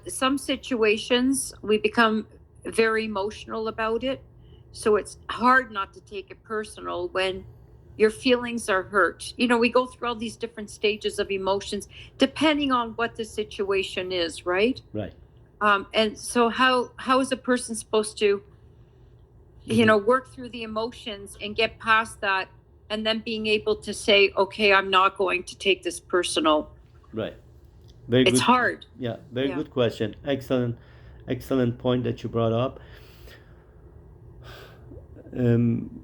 Some situations we become very emotional about it. So it's hard not to take it personal when your feelings are hurt. We go through all these different stages of emotions depending on what the situation is, right? Right. And so how is a person supposed to, work through the emotions and get past that, and then being able to say, okay, I'm not going to take this personal. Right. Very It's good. hard. Yeah, very Yeah. good question. Excellent point that you brought up. Um,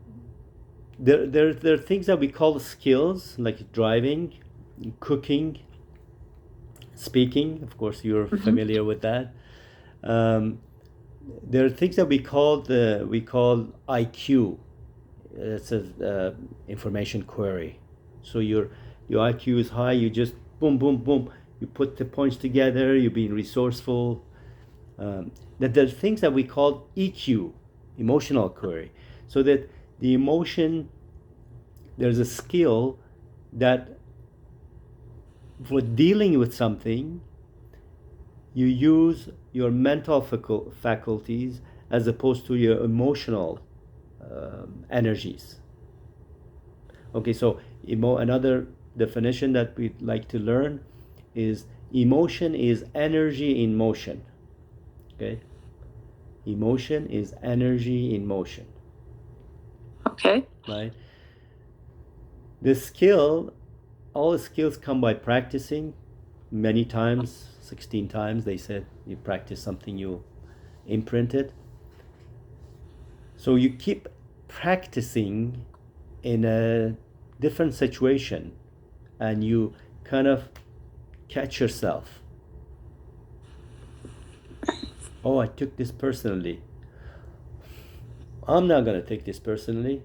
there are things that we call skills, like driving, cooking, speaking. Of course, you're Hmm. familiar with that. Um, there are things that we call IQ. It's a information query. So your IQ is high. You just boom, boom, boom. You put the points together. You're being resourceful. Um, that there's things that we call EQ, emotional query. So that the emotion, there's a skill that for dealing with something, you use your mental faculties as opposed to your emotional energies. Okay, so another definition that we'd like to learn is emotion is energy in motion. Okay, emotion is energy in motion. Okay. Right. The skill, all the skills come by practicing many times, 16 times. They said you practice something, you imprint it. So you keep practicing in a different situation and you kind of catch yourself. Oh, I took this personally. I'm not going to take this personally.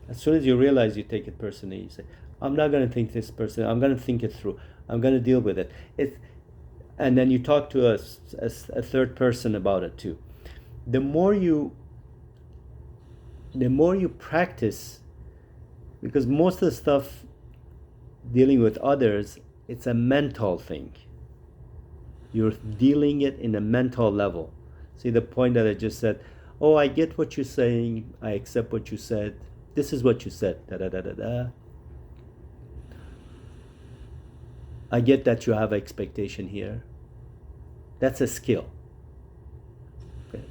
As soon as you realize you take it personally, you say, I'm not going to think this personally. I'm going to think it through. I'm going to deal with it. And then you talk to a third person about it too. The more you practice, because most of the stuff dealing with others, it's a mental thing. You're dealing it in a mental level. See the point that I just said? Oh, I get what you're saying. I accept what you said. This is what you said. Da da da da da. I get that you have expectation here. That's a skill. Okay.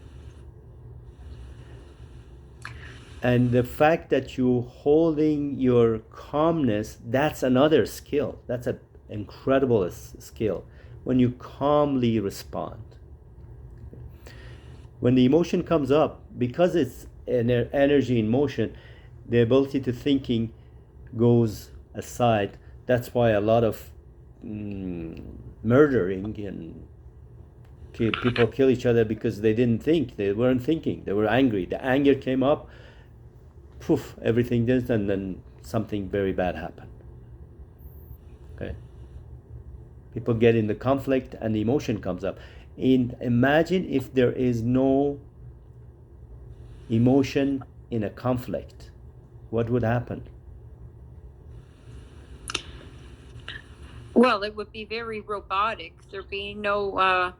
And the fact that you holding your calmness, that's another skill. That's an incredible skill. When you calmly respond. When the emotion comes up, because it's an energy in motion, the ability to thinking goes aside. That's why a lot of murdering and people kill each other because they didn't think. They weren't thinking. They were angry. The anger came up. Poof! Everything did, and then something very bad happened. Okay. People get in the conflict, and the emotion comes up. Imagine if there is no emotion in a conflict, what would happen? Well, it would be very robotic. There being no,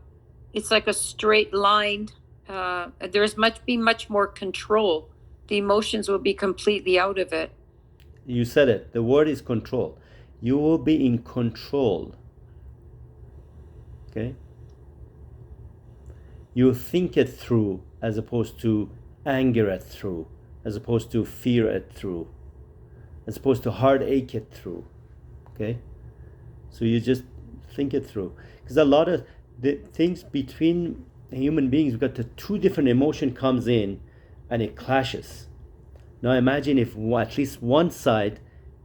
it's like a straight line. There's much more control. The emotions will be completely out of it. You said it. The word is control. You will be in control. Okay? You think it through as opposed to anger it through, as opposed to fear it through, as opposed to heartache it through. Okay? So you just think it through. Because a lot of the things between human beings, we've got the two different emotion comes in and it clashes. Now imagine if at least one side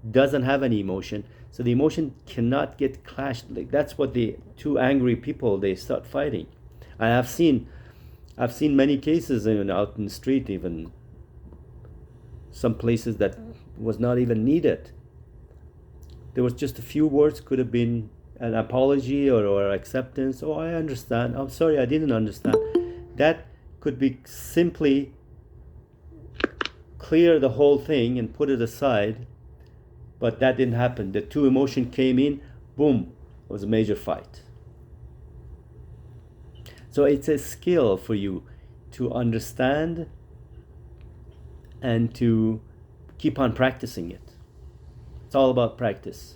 doesn't have any emotion, so the emotion cannot get clashed. Like that's what the two angry people, they start fighting. I have seen many cases out in the street, even some places that was not even needed. There was just a few words, could have been an apology or acceptance. Oh, I understand. I'm sorry, I didn't understand. That could be simply clear the whole thing and put it aside, but that didn't happen. The two emotion came in, boom, It was a major fight. So it's a skill for you to understand and to keep on practicing it. It's all about practice.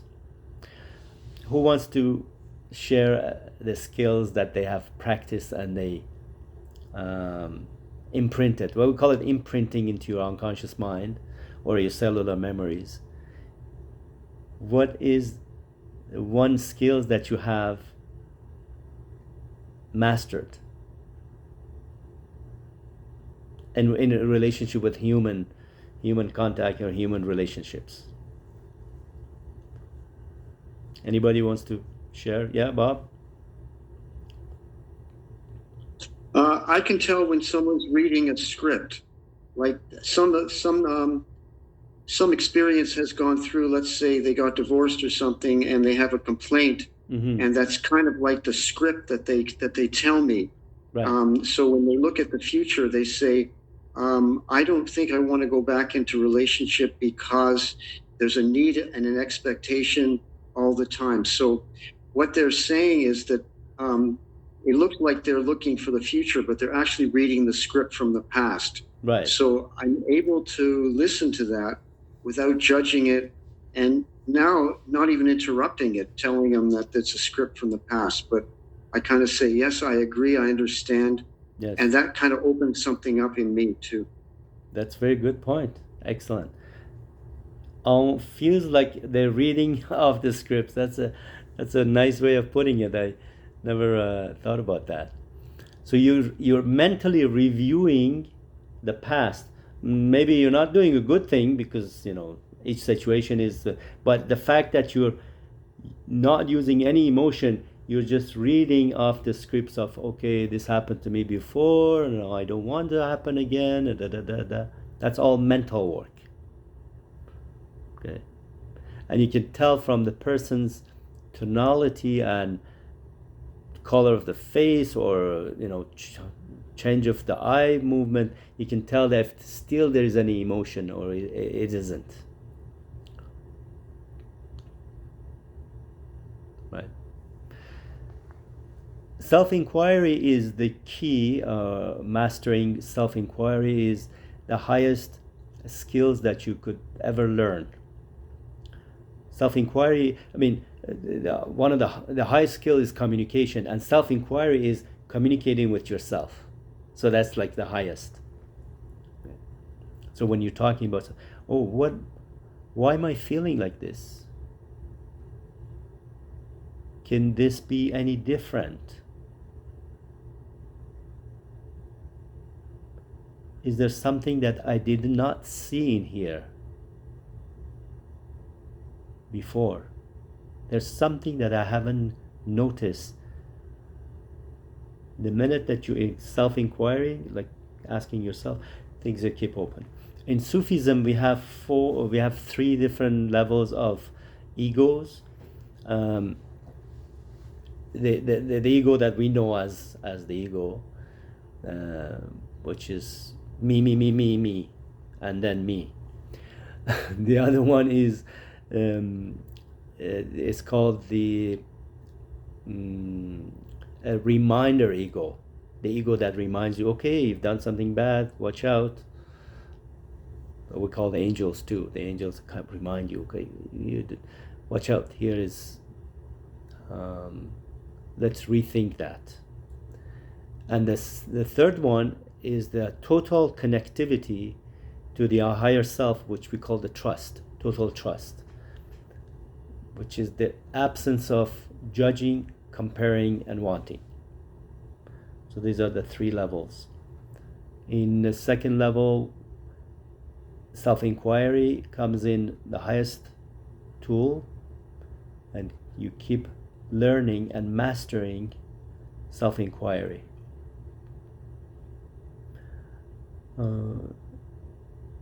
Who wants to share the skills that they have practiced and they imprinted? Well, we call it imprinting into your unconscious mind or your cellular memories. What is one skill that you have mastered and in a relationship with human contact or human relationships? Anybody wants to share? Yeah, Bob? I can tell when someone's reading a script, like some experience has gone through. Let's say they got divorced or something, and they have a complaint, and that's kind of like the script that they tell me. Right. So when they look at the future, they say, "I don't think I want to go back into relationship because there's a need and an expectation all the time." So what they're saying is that it looks like they're looking for the future, but they're actually reading the script from the past. Right. So I'm able to listen to that without judging it, and now not even interrupting it, telling them that it's a script from the past. But I kind of say, yes, I agree, I understand. Yes. And that kind of opens something up in me too. That's a very good point. Excellent. Feels like they're reading off the scripts. That's a nice way of putting it. I never thought about that. So you're mentally reviewing the past. Maybe you're not doing a good thing because each situation is. But the fact that you're not using any emotion, you're just reading off the scripts of, okay, this happened to me before. No, I don't want to happen again. Da, da, da, da. That's all mental work. Okay, and you can tell from the person's tonality and color of the face, or change of the eye movement, you can tell that if still there is any emotion or it isn't. Right. Self-inquiry is the key. Mastering self-inquiry is the highest skills that you could ever learn. Self-inquiry, one of the highest skill is communication, and self-inquiry is communicating with yourself. So that's like the highest. So when you're talking about, why am I feeling like this? Can this be any different? Is there something that I did not see in here before? There's something that I haven't noticed. The minute that you in self-inquiry, like asking yourself, things that keep open. In Sufism, we have three different levels of egos. The ego that we know as the ego, which is me, and then me. The other one is it's called the a reminder ego, the ego that reminds you, okay, you've done something bad, watch out. We call the angels too. The angels kind of remind you, okay, watch out. Here is, let's rethink that. And the third one is the total connectivity to the higher self, which we call the trust, total trust, which is the absence of judging, comparing, and wanting. So these are the three levels. In the second level, self-inquiry comes in the highest tool, and you keep learning and mastering self-inquiry.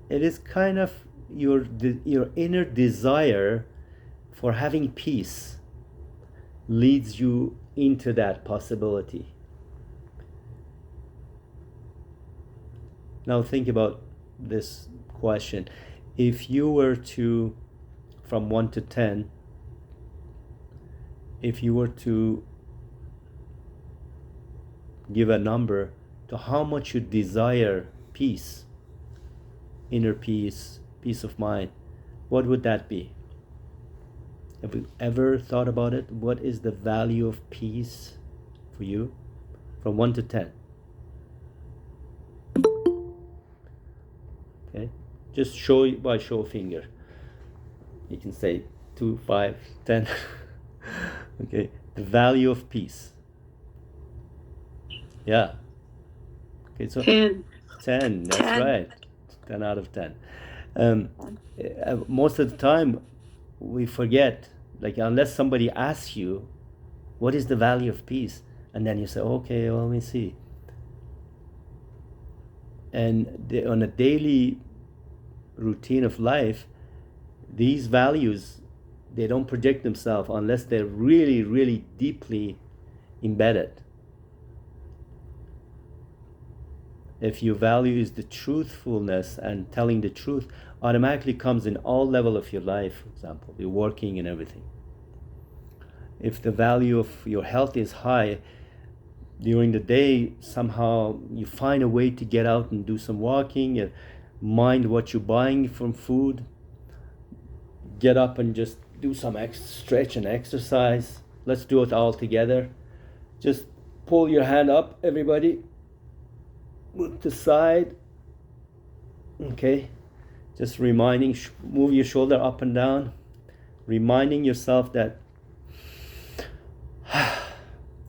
It is kind of your inner desire for having peace leads you into that possibility. Now think about this question. If you were to, from 1 to 10, if you were to give a number to how much you desire peace, inner peace, peace of mind, what would that be? Have you ever thought about it? What is the value of peace for you? From 1 to 10. Okay? Just show by show of finger. You can say 2, 5, 10. Okay? The value of peace. Yeah. Okay, so 10. 10, that's 10. right. 10 out of 10. Most of the time, we forget, like, unless somebody asks you, what is the value of peace? And then you say, okay, well, let me see. And on a daily routine of life, these values, they don't project themselves unless they're really, really deeply embedded. If your value is the truthfulness and telling the truth, automatically comes in all level of your life, for example, your working and everything. If the value of your health is high, during the day, somehow you find a way to get out and do some walking and mind what you're buying from food. Get up and just do some stretch and exercise. Let's do it all together. Just pull your hand up, everybody. Move to side. Okay. Just reminding, move your shoulder up and down. Reminding yourself that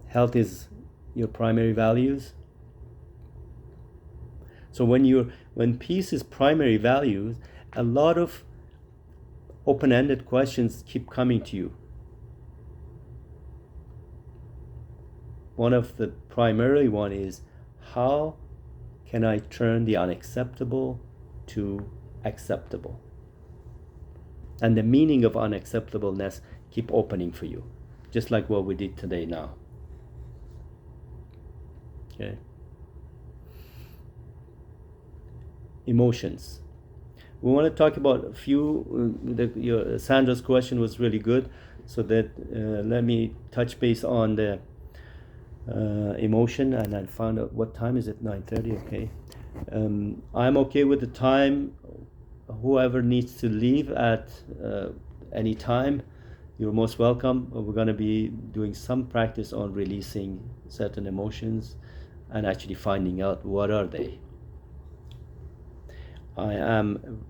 health is your primary values. So when peace is primary values, a lot of open-ended questions keep coming to you. One of the primary one is, how can I turn the unacceptable to acceptable? And the meaning of unacceptableness keep opening for you, just like what we did today now. Okay. Emotions. We want to talk about a few. Sandra's question was really good, so that let me touch base on the emotion, and I found out what time is it. 9:30. Okay. I'm okay with the time. Whoever needs to leave at any time, you're most welcome. We're going to be doing some practice on releasing certain emotions and actually finding out what are they. I am